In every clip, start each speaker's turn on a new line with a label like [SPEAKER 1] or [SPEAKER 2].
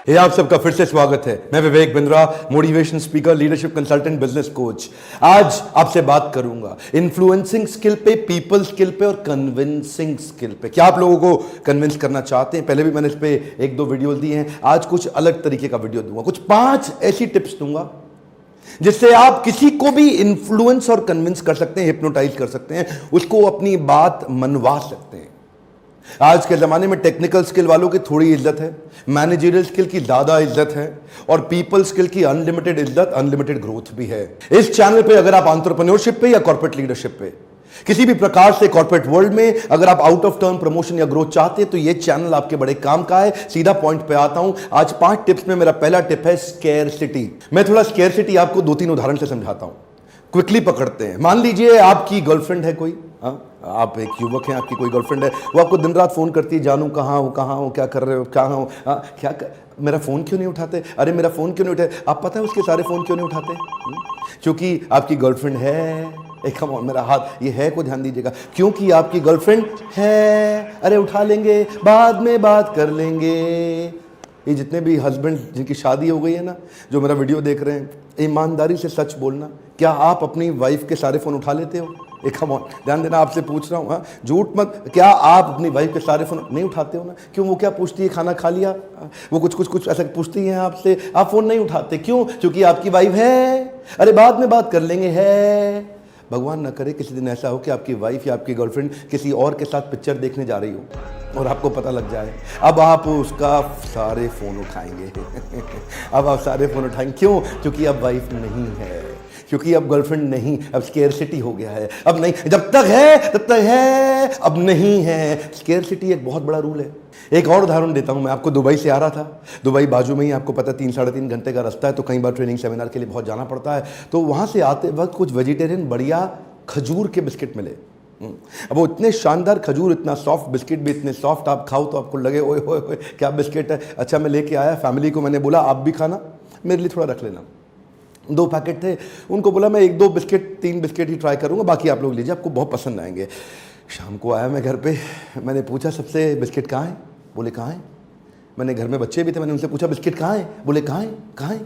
[SPEAKER 1] हे आप सबका फिर से स्वागत है। मैं Vivek Bindra, motivation speaker, leadership consultant, business coach. आज आपसे बात करूंगा इन्फ्लुएंसिंग स्किल पे, पीपल स्किल पे और कन्विंसिंग स्किल पे। क्या आप लोगों को कन्विंस करना चाहते हैं? पहले भी मैंने इस पे एक दो वीडियो दिए हैं, आज कुछ अलग तरीके का वीडियो दूंगा। कुछ 5 ऐसी टिप्स दूंगा जिससे आप किसी को भी इन्फ्लुएंस और कन्विंस कर सकते हैं, हिप्नोटाइज कर सकते हैं, उसको अपनी बात मनवा सकते हैं। आज के ज़माने में टेक्निकल स्किल वालों की थोड़ी इज्जत है, मैनेजरियल स्किल की ज़्यादा इज्जत है और पीपल स्किल की अनलिमिटेड इज्जत, अनलिमिटेड ग्रोथ भी है। इस चैनल पे अगर आप एंटरप्रेन्योरशिप पे या कॉर्पोरेट लीडरशिप पे किसी भी प्रकार से कॉर्पोरेट वर्ल्ड में अगर आप आउट ऑफ टर्न प्रमोशन या ग्रोथ चाहते हैं तो ये चैनल आपके बड़े काम का है। सीधा पॉइंट पे आता हूं। आज 5 टिप्स में मेरा पहला टिप है स्केर्सिटी। मैं थोड़ा स्केर्सिटी आपको 2-3 उदाहरण से समझाता हूं, क्विकली पकड़ते हैं। मान लीजिए आपकी गर्लफ्रेंड है कोई, आप एक युवक हैं, आपकी कोई गर्लफ्रेंड है, वो आपको दिन रात फोन करती है, जानू कहाँ हो, क्या कर रहे हो, कहाँ हो, मेरा फोन क्यों नहीं उठाते, अरे मेरा फोन क्यों नहीं उठाते। आप पता है उसके सारे फोन क्यों नहीं उठाते? क्योंकि आपकी गर्लफ्रेंड है। एक मेरा हाथ ये है को ध्यान दीजिएगा, क्योंकि आपकी गर्लफ्रेंड है। अरे उठा लेंगे, बाद में बात कर लेंगे। ये जितने भी हस्बैंड जिनकी शादी हो गई है ना, जो मेरा वीडियो देख रहे हैं, ईमानदारी से सच बोलना, क्या आप अपनी वाइफ के सारे फोन उठा लेते हो? एक ध्यान देना, आपसे पूछ रहा हूँ, झूठ मत। क्या आप अपनी वाइफ के सारे फोन नहीं उठाते हो ना? क्यों? वो क्या पूछती है, खाना खा लिया? वो कुछ ऐसा पूछती हैं आपसे, आप फोन नहीं उठाते। क्यों? क्योंकि आपकी वाइफ है। अरे बाद में बात कर लेंगे है। भगवान न करे किसी दिन ऐसा हो कि आपकी वाइफ या आपकी गर्लफ्रेंड किसी और के साथ पिक्चर देखने जा रही हो और आपको पता लग जाए। अब आप उसका सारे फोन उठाएंगे। अब आप सारे फोन उठाएंगे। क्यों? क्योंकि अब वाइफ नहीं है, क्योंकि अब गर्लफ्रेंड नहीं, अब स्केर्सिटी हो गया है। अब नहीं, जब तक है तब तक है, अब नहीं है। स्केर्सिटी एक बहुत बड़ा रूल है। एक और उदाहरण देता हूं मैं आपको। दुबई से आ रहा था, दुबई बाजू में ही, आपको पता 3-3.5 घंटे का रास्ता है, तो कई बार ट्रेनिंग सेमिनार के लिए बहुत जाना पड़ता है। तो वहां से आते वक्त कुछ वेजिटेरियन बढ़िया खजूर के बिस्किट मिले। अब वो इतने शानदार खजूर, इतना सॉफ्ट बिस्किट भी, इतने सॉफ्ट, आप खाओ तो आपको लगे ओए होए होए क्या बिस्किट है। अच्छा, मैं लेके आया, फैमिली को मैंने बोला आप भी खाना, मेरे लिए थोड़ा रख लेना। 2 पैकेट थे, उनको बोला मैं 1-2 बिस्किट, 3 बिस्किट ही ट्राई करूंगा, बाकी आप लोग लीजिए, आपको बहुत पसंद आएंगे। शाम को आया मैं घर पे, मैंने पूछा सबसे बिस्किट कहाँ है? बोले कहाँ है? मैंने घर में बच्चे भी थे, मैंने उनसे पूछा बिस्किट कहाँ है? बोले कहाँ है?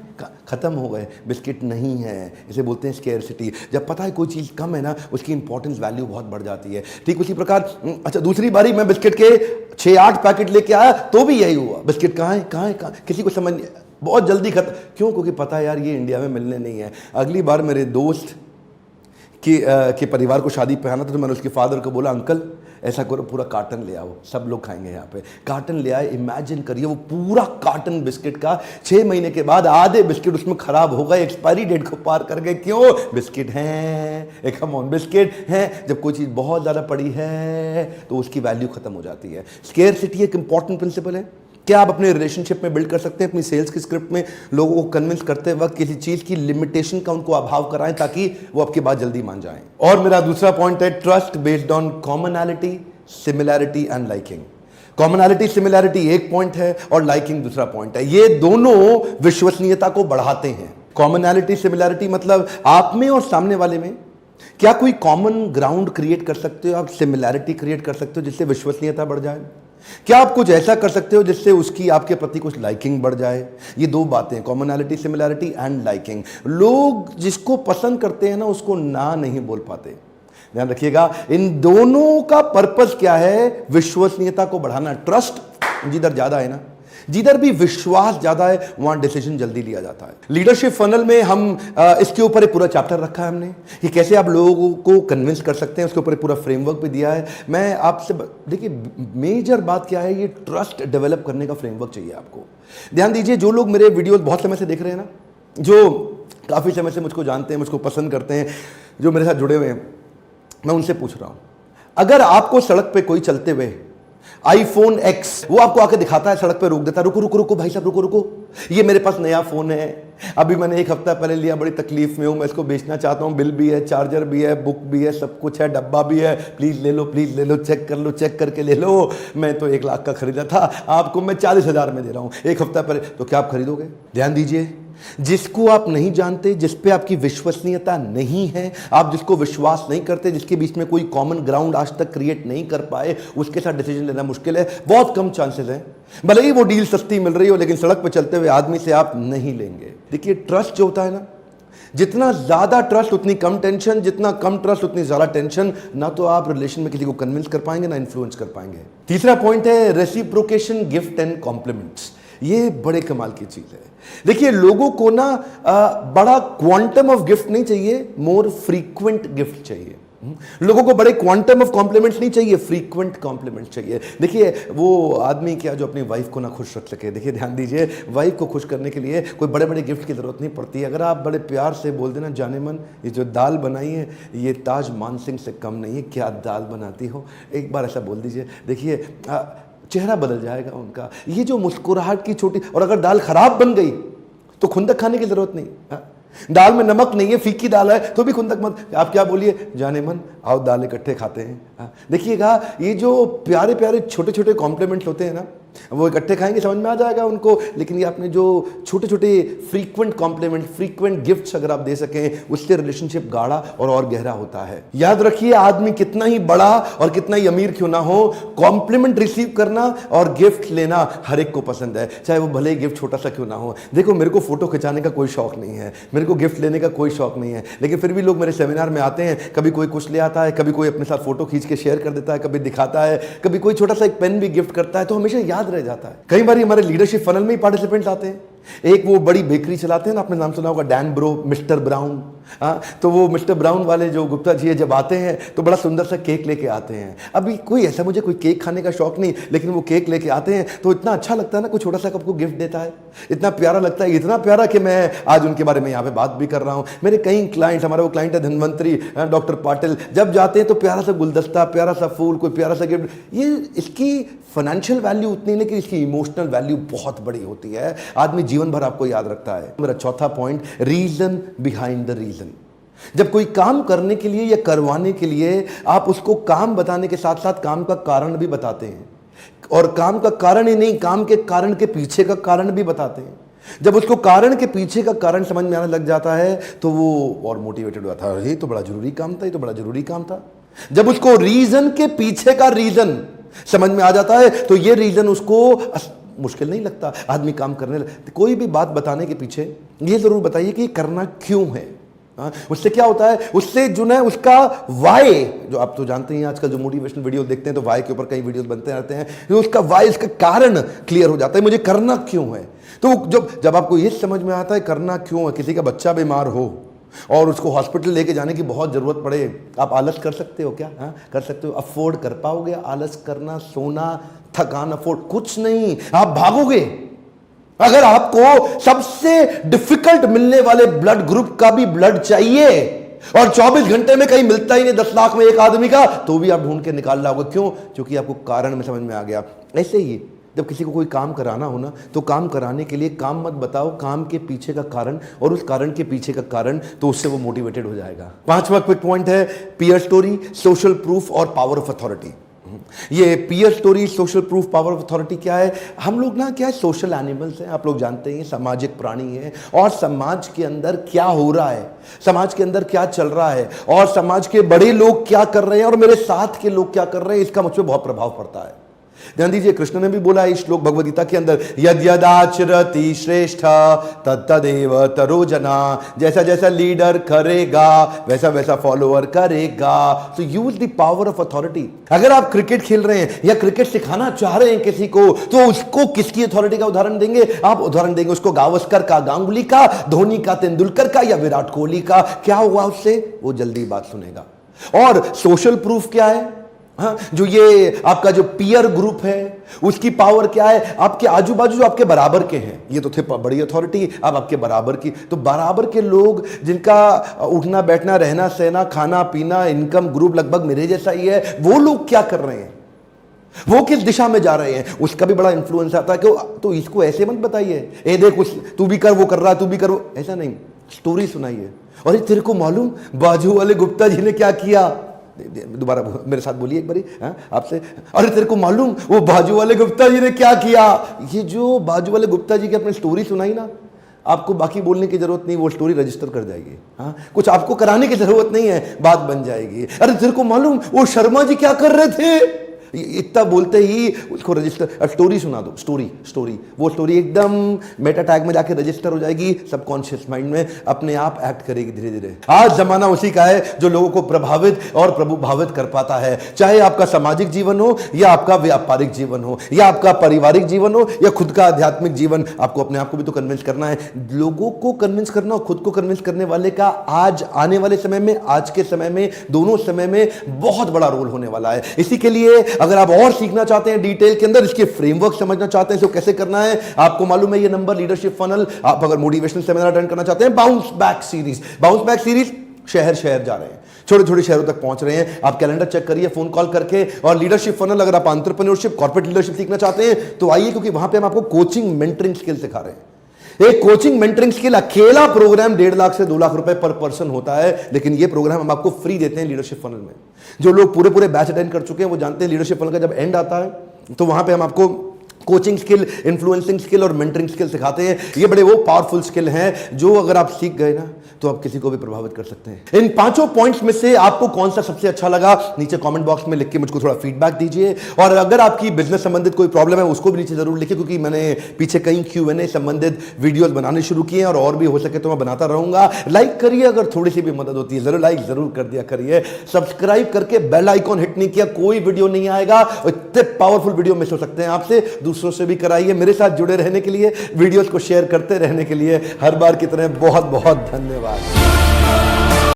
[SPEAKER 1] खत्म हो गए, बिस्किट नहीं है। इसे बोलते हैं स्केर्सिटी। जब पता है कोई चीज़ कम है ना, उसकी इंपॉर्टेंस, वैल्यू बहुत बढ़ जाती है। ठीक उसी प्रकार, अच्छा दूसरी बारी मैं बिस्किट के 6-8 पैकेट लेके आया तो भी यही हुआ। बिस्किट कहाँ है? किसी को समझ नहीं, बहुत जल्दी खत्म। क्यों? क्योंकि पता है यार ये इंडिया में मिलने नहीं है। अगली बार मेरे दोस्त के परिवार को शादी पे आना था, तो मैंने उसके फादर को बोला अंकल ऐसा करो, पूरा कार्टन ले आओ, सब लोग खाएंगे यहाँ पे। कार्टन ले आए। इमेजिन करिए वो पूरा कार्टन बिस्किट का 6 महीने के बाद आधे बिस्किट उसमें खराब हो गए, एक्सपायरी डेट को पार कर गए। क्यों? बिस्किट हैं, एक बिस्किट हैं। जब कोई चीज़ बहुत ज़्यादा पड़ी है तो उसकी वैल्यू खत्म हो जाती है। स्केर्सिटी एक इंपॉर्टेंट प्रिंसिपल है। क्या आप अपने रिलेशनशिप में बिल्ड कर सकते हैं, अपनी सेल्स की स्क्रिप्ट में लोगों को कन्विंस करते वक्त किसी चीज की लिमिटेशन का उनको अभाव कराएं ताकि वो आपकी बात जल्दी मान जाएं। और मेरा दूसरा पॉइंट है trust based on commonality, similarity and liking. Commonality, similarity एक पॉइंट है और लाइकिंग दूसरा पॉइंट है। ये दोनों विश्वसनीयता को बढ़ाते हैं। कॉमनैलिटी, सिमिलैरिटी मतलब आप में और सामने वाले में क्या कोई कॉमन ग्राउंड क्रिएट कर सकते हो, आप सिमिलैरिटी क्रिएट कर सकते हो जिससे विश्वसनीयता बढ़ जाए। क्या आप कुछ ऐसा कर सकते हो जिससे उसकी आपके प्रति कुछ लाइकिंग बढ़ जाए। ये 2 बातें, कॉमनैलिटी, सिमिलैरिटी एंड लाइकिंग। लोग जिसको पसंद करते हैं ना, उसको ना नहीं बोल पाते। ध्यान रखिएगा, इन दोनों का पर्पस क्या है? विश्वसनीयता को बढ़ाना। ट्रस्ट जिधर ज्यादा है ना, जिधर भी विश्वास ज्यादा है, वहां डिसीजन जल्दी लिया जाता है। लीडरशिप फनल में हम इसके ऊपर एक पूरा चैप्टर रखा है हमने, कि कैसे आप लोगों को कन्विंस कर सकते हैं, उसके ऊपर एक पूरा फ्रेमवर्क भी दिया है। मैं आपसे देखिए, मेजर बात क्या है, ये ट्रस्ट डेवलप करने का फ्रेमवर्क चाहिए आपको। ध्यान दीजिए, जो लोग मेरे वीडियोस बहुत समय से देख रहे हैं ना, जो काफी समय से मुझको जानते हैं, मुझको पसंद करते हैं, जो मेरे साथ जुड़े हुए हैं, मैं उनसे पूछ रहा हूं, अगर आपको सड़क पे कोई चलते हुए iPhone X वो आपको आके दिखाता है, सड़क पे रोक देता है, रुको भाई साहब, रुको, ये मेरे पास नया फोन है, अभी मैंने 1 हफ्ता पहले लिया, बड़ी तकलीफ में हूं, मैं इसको बेचना चाहता हूं, बिल भी है, चार्जर भी है, बुक भी है, सब कुछ है, डब्बा भी है, प्लीज ले लो, चेक करके ले लो। मैं तो 1 लाख का खरीदा था, आपको मैं 40,000 में दे रहा हूं, 1 हफ्ता पहले, तो क्या आप खरीदोगे? ध्यान दीजिए, जिसको आप नहीं जानते, जिस पे आपकी विश्वसनीयता नहीं है, आप जिसको विश्वास नहीं करते, जिसके बीच में कोई कॉमन ग्राउंड आज तक क्रिएट नहीं कर पाए, उसके साथ डिसीजन लेना मुश्किल है। बहुत कम चांसेस हैं, भले ही वो डील सस्ती मिल रही हो, लेकिन सड़क पर चलते हुए आदमी से आप नहीं लेंगे। देखिए, ट्रस्ट जो होता है ना, जितना ज्यादा ट्रस्ट उतनी कम टेंशन, जितना कम ट्रस्ट उतनी ज्यादा टेंशन। ना तो आप रिलेशन में किसी को कन्विंस कर पाएंगे, ना इन्फ्लुएंस कर पाएंगे। तीसरा पॉइंट है रेसिप्रोकेशन, गिफ्ट एंड कॉम्प्लीमेंट्स। ये बड़े कमाल की चीज है। देखिए, लोगों को ना बड़ा क्वांटम ऑफ गिफ्ट नहीं चाहिए, मोर फ्रीक्वेंट गिफ्ट चाहिए। लोगों को बड़े क्वांटम ऑफ कॉम्प्लीमेंट्स नहीं चाहिए, फ्रीक्वेंट कॉम्प्लीमेंट्स चाहिए। देखिए, वो आदमी क्या जो अपनी वाइफ को ना खुश रख सके। देखिए, ध्यान दीजिए, वाइफ को खुश करने के लिए कोई बड़े बड़े गिफ्ट की जरूरत नहीं पड़ती। अगर आप बड़े प्यार से बोल देना, जाने मन ये जो दाल बनाई है ये ताज मानसिंह से कम नहीं है, क्या दाल बनाती हो, एक बार ऐसा बोल दीजिए। देखिए, चेहरा बदल जाएगा उनका। ये जो मुस्कुराहट की छोटी, और अगर दाल खराब बन गई तो खुंदक खाने की जरूरत नहीं। दाल में नमक नहीं है, फीकी दाल है, तो भी खुंदक मत। आप क्या बोलिए, जाने मन आओ दाल इकट्ठे खाते हैं। देखिएगा, ये जो प्यारे प्यारे छोटे छोटे कॉम्प्लीमेंट्स होते हैं ना, वो इकट्ठे खाएंगे समझ में आ जाएगा उनको। लेकिन ये आपने जो छोटे छोटे फ्रीक्वेंट कॉम्प्लीमेंट, फ्रीक्वेंट गिफ्ट्स अगर आप दे सकें, उससे रिलेशनशिप गाढ़ा और गहरा होता है। याद रखिए, आदमी कितना ही बड़ा और कितना ही अमीर क्यों ना हो, कॉम्प्लीमेंट रिसीव करना और गिफ्ट लेना हर एक को पसंद है, चाहे वो भले ही गिफ्ट छोटा सा क्यों ना हो। देखो, मेरे को फोटो खिंचाने का कोई शौक नहीं है, मेरे को गिफ्ट लेने का कोई शौक नहीं है, लेकिन फिर भी लोग मेरे सेमिनार में आते हैं। कभी कोई कुछ ले आता है, कभी कोई अपने साथ फोटो खींच के शेयर कर देता है, कभी दिखाता है, कभी कोई छोटा सा एक पेन भी गिफ्ट करता है, तो हमेशा याद रह जाता है। कई बार हमारे लीडरशिप फनल में ही पार्टिसिपेंट्स आते हैं। एक वो बड़ी बेकरी चलाते हैं ना, आपने नाम सुना होगा, डैन ब्रो, मिस्टर ब्राउन। तो वो मिस्टर ब्राउन वाले जो गुप्ता जी जब आते हैं तो बड़ा सुंदर सा केक लेके आते हैं। अभी कोई ऐसा, मुझे कोई केक खाने का शौक नहीं, लेकिन वो केक लेके आते हैं तो इतना अच्छा लगता है ना, कोई छोटा सा कप को गिफ्ट देता है, इतना प्यारा लगता है, इतना प्यारा कि मैं आज उनके बारे में यहाँ पे बात भी कर रहा हूँ। मेरे कई क्लाइंट, हमारा वो क्लाइंट है धनवंतरी डॉक्टर पाटिल, जब जाते हैं तो प्यारा सा गुलदस्ता, प्यारा सा फूल, कोई प्यारा सा गिफ्ट। ये इसकी फाइनेंशियल वैल्यू उतनी नहीं कि इसकी इमोशनल वैल्यू बहुत बड़ी होती है। आदमी जीवन भर आपको याद रखता है। मेरा चौथा point, reason behind the reason. जब कोई काम करने के लिए या करवाने के लिए आप उसको काम बताने के साथ साथ काम का कारण भी बताते हैं, और काम का कारण ही नहीं, काम के कारण के पीछे का कारण भी बताते हैं। जब उसको कारण के पीछे का कारण समझ में आने लग जाता है तो वो और मोटिवेटेड हुआ था, ये तो बड़ा जरूरी काम था, ये तो बड़ा जरूरी काम था। जब उसको रीजन के पीछे का रीजन समझ में आ जाता है तो ये रीजन उसको मुश्किल नहीं लगता, आदमी काम करने लगता। कोई भी बात बताने के पीछे ये जरूर बताइए कि करना क्यों है। उससे क्या होता है, उससे जो है उसका वाई, जो आप तो जानते हैं आजकल जो मोटिवेशनल वीडियो देखते हैं तो वाई के ऊपर कई वीडियोस बनते रहते हैं, तो उसका वाई, उसका कारण क्लियर हो जाता है, मुझे करना क्यों है। तो जब आपको ये समझ में आता है करना क्यों है, किसी का बच्चा बीमार हो और उसको हॉस्पिटल लेके जाने की बहुत जरूरत पड़े, आप आलस कर सकते हो क्या? कर सकते हो? अफोर्ड कर पाओगे आलस करना, सोना, थकान अफोर्ड? कुछ नहीं, आप भागोगे। अगर आपको सबसे डिफिकल्ट मिलने वाले ब्लड ग्रुप का भी ब्लड चाहिए और 24 घंटे में कहीं मिलता ही नहीं, 10 लाख में एक आदमी का, तो भी आप ढूंढ के निकाल लाओगे। क्यों? क्योंकि आपको कारण में समझ में आ गया। ऐसे ही जब किसी को कोई काम कराना हो ना, तो काम कराने के लिए काम मत बताओ, काम के पीछे का कारण और उस कारण के पीछे का कारण, तो उससे वो मोटिवेटेड हो जाएगा। पांचवा क्विक पॉइंट है पीयर स्टोरी, सोशल प्रूफ और पावर ऑफ अथॉरिटी। ये peer story, social proof, power of authority क्या है? हम लोग ना क्या है, सोशल एनिमल्स हैं, आप लोग जानते हैं, सामाजिक प्राणी हैं, और समाज के अंदर क्या हो रहा है, समाज के अंदर क्या चल रहा है, और समाज के बड़े लोग क्या कर रहे हैं और मेरे साथ के लोग क्या कर रहे हैं, इसका मुझ पर बहुत प्रभाव पड़ता है। ध्यान दीजिए, कृष्ण ने भी बोला है इस श्लोक भगवद गीता के अंदर, यद यदाचरति श्रेष्ठ तत्तदेव तरो जना। जैसा जैसा लीडर करेगा वैसा वैसा फॉलोअर करेगा। So use the power of authority. अगर आप क्रिकेट खेल रहे हैं या क्रिकेट सिखाना चाह रहे हैं किसी को, तो उसको किसकी अथॉरिटी का उदाहरण देंगे? आप उदाहरण देंगे उसको गावस्कर का, गांगुली का, धोनी का, तेंदुलकर का, या विराट कोहली का। क्या हुआ उससे? वो जल्दी बात सुनेगा। और सोशल प्रूफ क्या है? जो ये आपका जो पीयर ग्रुप है, उसकी पावर क्या है? आपके आजू बाजू जो आपके बराबर के हैं, ये तो थे बड़ी अथॉरिटी, अब आपके बराबर की, तो बराबर के लोग जिनका उठना बैठना, रहना सहना, खाना पीना, इनकम ग्रुप लगभग मेरे जैसा ही है, वो लोग क्या कर रहे हैं, वो किस दिशा में जा रहे हैं, उसका भी बड़ा इंफ्लुएंस आता है। क्यों? तो इसको ऐसे मत बताइए, ए देख तू भी कर, वो कर रहा है, तू भी कर, वो, ऐसा नहीं, स्टोरी सुनाइए। और तेरे को मालूम बाजू वाले गुप्ता जी ने क्या किया? दोबारा मेरे साथ बोलिए एक बारी आपसे। अरे तेरे को मालूम वो बाजू वाले गुप्ता जी ने क्या किया? ये जो बाजू वाले गुप्ता जी की अपनी स्टोरी सुनाई ना, आपको बाकी बोलने की जरूरत नहीं, वो स्टोरी रजिस्टर कर जाएगी। हाँ, कुछ आपको कराने की जरूरत नहीं है, बात बन जाएगी। अरे तेरे को मालूम वो शर्मा जी क्या कर रहे थे, इतना बोलते ही उसको रजिस्टर, स्टोरी सुना दो, स्टोरी वो स्टोरी एकदम मेटा टैग में जाके रजिस्टर हो जाएगी, सबकॉन्शियस माइंड में अपने आप एक्ट करेगी धीरे धीरे। आज जमाना उसी का है जो लोगों को प्रभावित और प्रभुभावित कर पाता है, चाहे आपका सामाजिक जीवन हो या आपका व्यापारिक जीवन हो या आपका पारिवारिक जीवन हो या खुद का आध्यात्मिक जीवन। आपको अपने आप को भी तो कन्विंस करना है, लोगों को कन्विंस करना और खुद को कन्विंस करने वाले का आज आने वाले समय में, आज के समय में, दोनों समय में बहुत बड़ा रोल होने वाला है। इसी के लिए अगर आप और सीखना चाहते हैं डिटेल के अंदर, इसके फ्रेमवर्क समझना चाहते हैं इसको कैसे करना है, आपको मालूम है ये नंबर लीडरशिप फनल। आप अगर मोटिवेशनल सेमिनार अटेंड करना चाहते हैं, बाउंस बैक सीरीज शहर शहर जा रहे हैं, छोटे छोटे शहरों तक पहुंच रहे हैं। आप कैलेंडर चेक करिए फोन कॉल करके। और लीडरशिप फनल अगर आप एंटरप्रेन्योरशिप, कॉर्पोरेट लीडरशिप सीखना चाहते हैं तो आइए, क्योंकि वहां पे हम आपको कोचिंग मेंटरिंग स्किल सिखा रहे हैं। एक कोचिंग मेंटरिंग स्किल अकेला प्रोग्राम 1.5 लाख से 2 लाख रुपए पर पर्सन होता है, लेकिन ये प्रोग्राम हम आपको फ्री देते हैं लीडरशिप फनल में। जो लोग पूरे बैच अटेंड कर चुके हैं वो जानते हैं लीडरशिप फनल का जब एंड आता है तो वहां पे हम आपको कोचिंग स्किल, इन्फ्लुएंसिंग स्किल और मेंटरिंग स्किल सिखाते हैं। ये बड़े वो पावरफुल स्किल हैं जो अगर आप सीख गए ना तो आप किसी को भी प्रभावित कर सकते हैं। इन 5 पॉइंट्स में से आपको कौन सा सबसे अच्छा लगा, नीचे कमेंट बॉक्स में लिख के मुझको थोड़ा फीडबैक दीजिए। और अगर आपकी बिजनेस संबंधित कोई प्रॉब्लम है उसको भी नीचे जरूर लिखिए, क्योंकि मैंने पीछे कई Q&A संबंधित वीडियोस बनाने शुरू किए हैं और भी हो सके तो मैं बनाता रहूंगा। लाइक करिए, अगर थोड़ी सी भी मदद होती है जरूर लाइक जरूर कर दिया करिए। सब्सक्राइब करके बेल आइकॉन हिट नहीं किया, कोई वीडियो नहीं आएगा। इतने पावरफुल वीडियो मिस हो सकते हैं आपसे, दूसरों से भी कराइए। मेरे साथ जुड़े रहने के लिए, वीडियोस को शेयर करते रहने के लिए हर बार की तरह बहुत बहुत धन्यवाद।